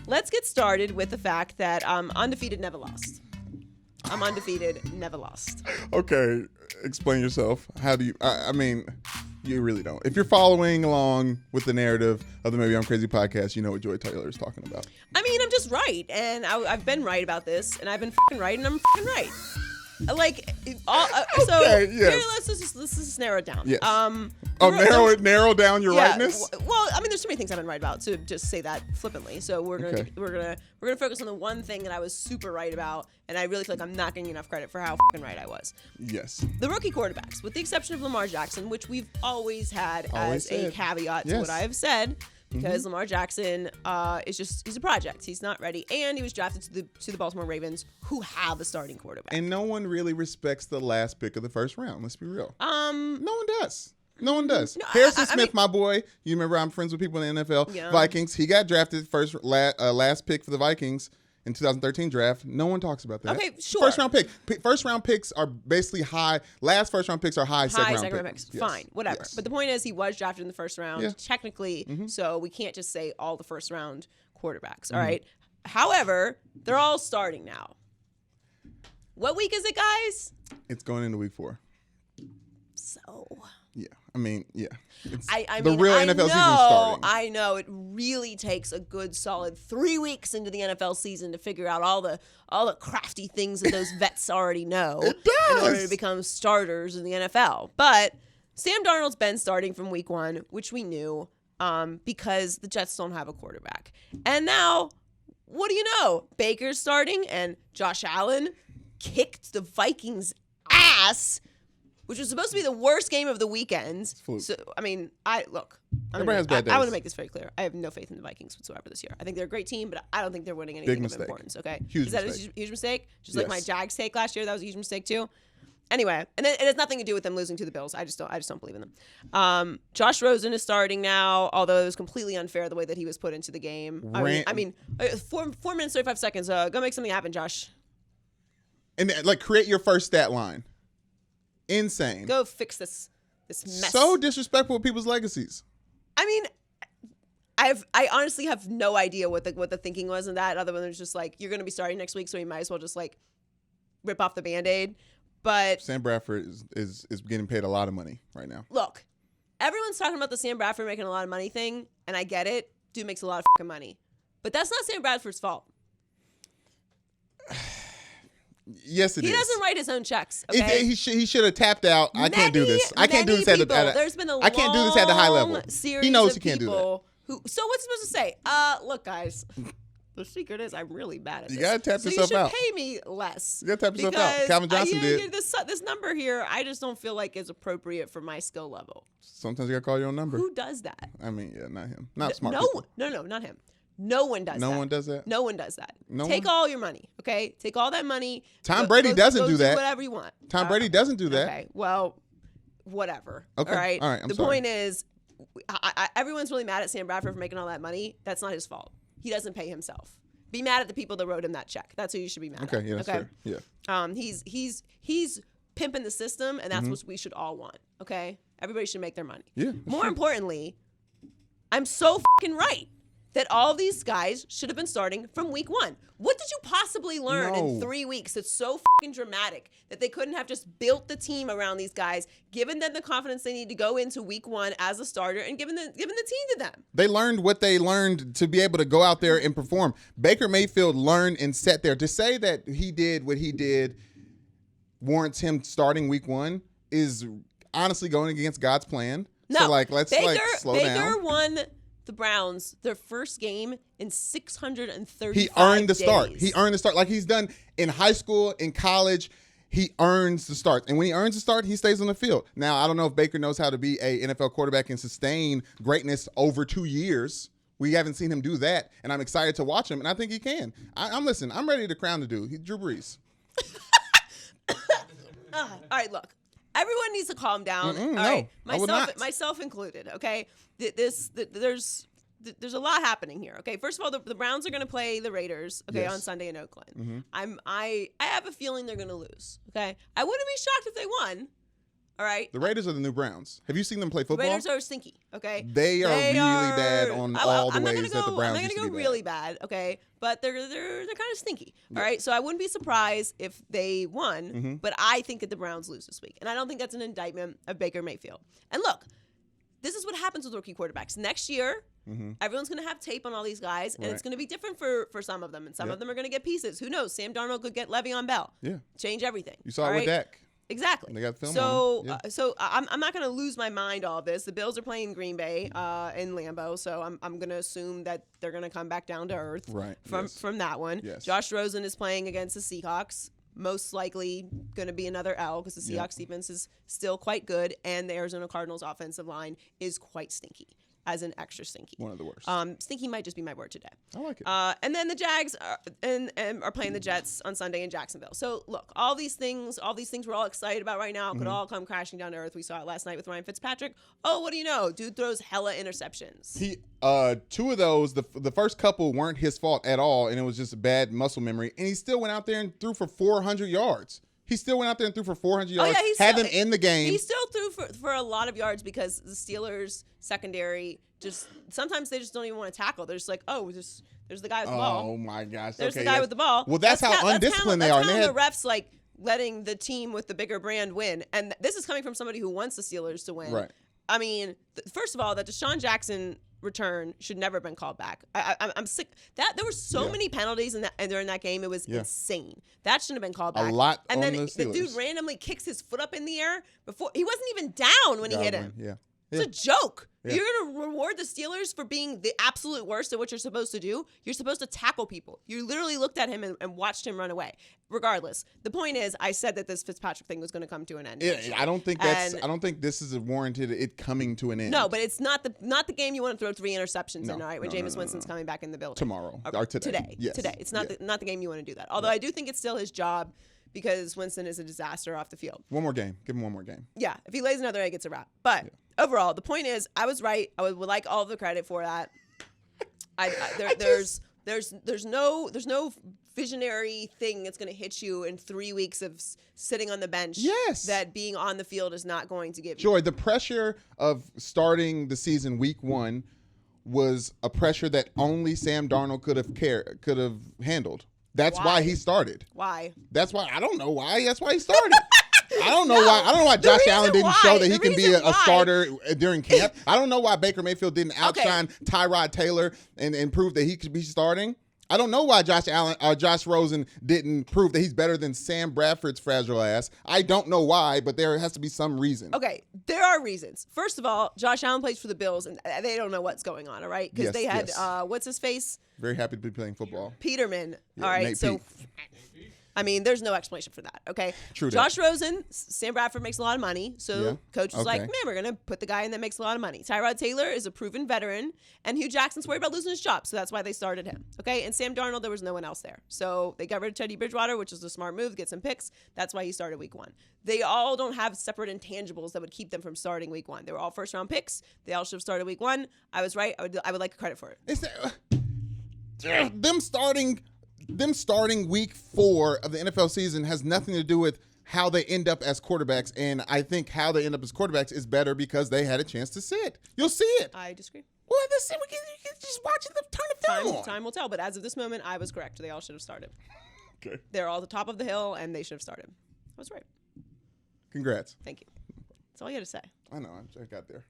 Let's get started with the fact that I'm undefeated, never lost. I'm undefeated, never lost. Okay, explain yourself. How do you? I mean, you really don't. If you're following along with the narrative of the Maybe I'm Crazy podcast, you know what Joy Taylor is talking about. I mean, I'm just right, and I've been right about this, and I've been fucking right, and I'm fucking right. Like, so Okay, yes. here, let's just narrow it down. Yes. Narrow down your rightness. Well, I mean, there's so many things I've been right about, to just say that flippantly. So we're gonna focus on the one thing that I was super right about, and I really feel like I'm not getting enough credit for how fucking right I was. Yes. The rookie quarterbacks, with the exception of Lamar Jackson, which we've always had as a caveat to what I have said. Because Lamar Jackson he's a project. He's not ready. And he was drafted to the Baltimore Ravens, who have a starting quarterback. And no one really respects the last pick of the first round. Let's be real. No one does. No one does. No, Harrison Smith, my boy. You remember I'm friends with people in the NFL. Yeah. Vikings. He got drafted last pick for the Vikings in 2013 draft. No one talks about that. Okay, sure. First round pick. First round picks are basically high. Last first round picks are high second round picks. Yes. Fine, whatever. Yes. But the point is, he was drafted in the first round, technically. So we can't just say all the first round quarterbacks. All right. However, they're all starting now. What week is it, guys? It's going into week 4. So. Yeah, I mean, yeah. I the mean, real NFL season is starting. I know it really takes a good solid 3 weeks into the NFL season to figure out all the crafty things that those vets already know in order to become starters in the NFL. But Sam Darnold's been starting from week 1, which we knew, because the Jets don't have a quarterback. And now, what do you know? Baker's starting, and Josh Allen kicked the Vikings' ass, which was supposed to be the worst game of the weekend. So, I mean, Everybody has bad days. I want to make this very clear. I have no faith in the Vikings whatsoever this year. I think they're a great team, but I don't think they're winning anything of importance, okay? Huge mistake. Is that a huge mistake? Just like my Jags take last year, that was a huge mistake too? Anyway, and it has nothing to do with them losing to the Bills. I just don't believe in them. Josh Rosen is starting now, although it was completely unfair the way that he was put into the game. I mean, 4 minutes, 35 seconds. Go make something happen, Josh. And create your first stat line. Insane. Go fix this mess. So disrespectful with people's legacies. I mean, I honestly have no idea what the thinking was in that, other than it's just like, you're going to be starting next week, so you might as well just like rip off the Band-Aid. But Sam Bradford is getting paid a lot of money right now. Look, everyone's talking about the Sam Bradford making a lot of money thing, and I get it. Dude makes a lot of fucking money. But that's not Sam Bradford's fault. Yes, it is. He doesn't write his own checks. Okay? He should have tapped out. I can't do this. I can't do this at the high level. He knows he can't do that. So what's he supposed to say? Look, guys. The secret is I'm really bad at this. You gotta tap yourself out. You should pay me less. You gotta tap yourself out. Calvin Johnson did. This number here, I just don't feel like is appropriate for my skill level. Sometimes you gotta call your own number. Who does that? I mean, yeah, not him. Not smart people. No, not him. No one does that. No one does that? No one does that. Take all your money, okay? Take all that money. Tom Brady doesn't do that. Do whatever you want. Tom Brady doesn't do that. Okay, well, whatever. Okay. All right? I'm the sorry. point is, everyone's really mad at Sam Bradford for making all that money. That's not his fault. He doesn't pay himself. Be mad at the people that wrote him that check. That's who you should be mad at. Okay, yeah, that's fair. Yeah. He's pimping the system, and that's what we should all want, okay? Everybody should make their money. Yeah. More importantly, I'm so fucking right that all of these guys should have been starting from week 1. What did you possibly learn in 3 weeks that's so fucking dramatic that they couldn't have just built the team around these guys, given them the confidence they need to go into week 1 as a starter, and given the team to them? They learned what they learned to be able to go out there and perform. Baker Mayfield learned and sat there. To say that he did what he did warrants him starting week 1 is honestly going against God's plan. No, so let's slow down. Baker won the Browns their first game in 635 He earned the days. start. He earned the start like he's done in high school, in college. He earns the start. And when he earns the start, he stays on the field. Now, I don't know if Baker knows how to be an NFL quarterback and sustain greatness over 2 years. We haven't seen him do that, and I'm excited to watch him, and I think he can. I'm ready to crown the dude. He's Drew Brees. All right, look. Everyone needs to calm down. All right, myself included. Okay, there's a lot happening here. Okay, first of all, the Browns are going to play the Raiders. Okay, on Sunday in Oakland. I have a feeling they're going to lose. Okay, I wouldn't be shocked if they won, All right. The Raiders are the new Browns. Have you seen them play football? The Raiders are stinky. Okay. They are really bad on all the ways that the Browns used to be bad. I'm not going to go really bad. Okay. But they're kind of stinky. All right. So I wouldn't be surprised if they won. But I think that the Browns lose this week, and I don't think that's an indictment of Baker Mayfield. And look, this is what happens with rookie quarterbacks. Next year, everyone's going to have tape on all these guys, and it's going to be different for some of them, and some of them are going to get pieces. Who knows? Sam Darnold could get Le'Veon Bell. Yeah. Change everything. You saw it with Dak. Exactly. They got film so I'm not going to lose my mind all of this. The Bills are playing Green Bay in Lambeau, so I'm going to assume that they're going to come back down to earth from that one. Yes. Josh Rosen is playing against the Seahawks. Most likely going to be another L because the Seahawks defense is still quite good, and the Arizona Cardinals offensive line is quite stinky. As an extra stinky. One of the worst. Stinky might just be my word today. I like it. And then the Jags are playing the Jets on Sunday in Jacksonville. So look, all these things we're all excited about right now could all come crashing down to earth. We saw it last night with Ryan Fitzpatrick. Oh, what do you know? Dude throws hella interceptions. He two of those, the first couple weren't his fault at all, and it was just a bad muscle memory. And he still went out there and threw for 400 yards. He still went out there and threw for 400 yards. Had them in the game. He still threw for a lot of yards because the Steelers secondary sometimes they just don't even want to tackle. They're just like, oh, there's the guy with the ball. Oh my gosh. There's the guy with the ball. Well, that's how undisciplined they are. That's the refs like letting the team with the bigger brand win. And this is coming from somebody who wants the Steelers to win. Right. I mean, first of all, that Deshaun Jackson return should never have been called back. I'm sick. There were so many penalties during that game. It was insane. That shouldn't have been called back. A lot. And then the dude randomly kicks his foot up in the air before he wasn't even down when he hit him. Yeah. It's a joke. Yeah. You're going to reward the Steelers for being the absolute worst at what you're supposed to do. You're supposed to tackle people. You literally looked at him and watched him run away. Regardless, the point is, I said that this Fitzpatrick thing was going to come to an end. I don't think I don't think this is warranted it coming to an end. No, but it's not the game you want to throw 3 interceptions in. All right, when Jameis Winston's coming back in the building tomorrow or today. Yes. Today. It's not the game you want to do that. Although I do think it's still his job. Because Winston is a disaster off the field. One more game. Give him one more game. Yeah. If he lays another egg, it's a wrap. But overall, the point is, I was right. I would like all of the credit for that. There's no visionary thing that's going to hit you in 3 weeks of sitting on the bench. Yes. That being on the field is not going to give you. Joy, the pressure of starting the season week 1 was a pressure that only Sam Darnold could have handled. That's why he started. Why? That's why. I don't know why. That's why he started. I don't know why. I don't know why Josh Allen didn't show that he can be a starter during camp. I don't know why Baker Mayfield didn't outshine Tyrod Taylor and prove that he could be starting. I don't know why Josh Rosen didn't prove that he's better than Sam Bradford's fragile ass. I don't know why, but there has to be some reason. Okay, there are reasons. First of all, Josh Allen plays for the Bills, and they don't know what's going on, all right? Because they had, what's his face? Very happy to be playing football. Peterman. Yeah, all right, Nate so... I mean, there's no explanation for that, okay? True. Josh Rosen, Sam Bradford makes a lot of money, so coach was like, man, we're going to put the guy in that makes a lot of money. Tyrod Taylor is a proven veteran, and Hugh Jackson's worried about losing his job, so that's why they started him, okay? And Sam Darnold, there was no one else there. So they got rid of Teddy Bridgewater, which was a smart move, get some picks. That's why he started week 1. They all don't have separate intangibles that would keep them from starting week 1. They were all first-round picks. They all should have started week 1. I was right. I would like credit for it. Is there, them starting week 4 of the NFL season has nothing to do with how they end up as quarterbacks. And I think how they end up as quarterbacks is better because they had a chance to sit. You'll see it. I disagree. Well, we can just watch the turn of film on. Time will tell. But as of this moment, I was correct. They all should have started. Okay. They're all at the top of the hill, and they should have started. I was right. Congrats. Thank you. That's all you had to say. I know. I got there.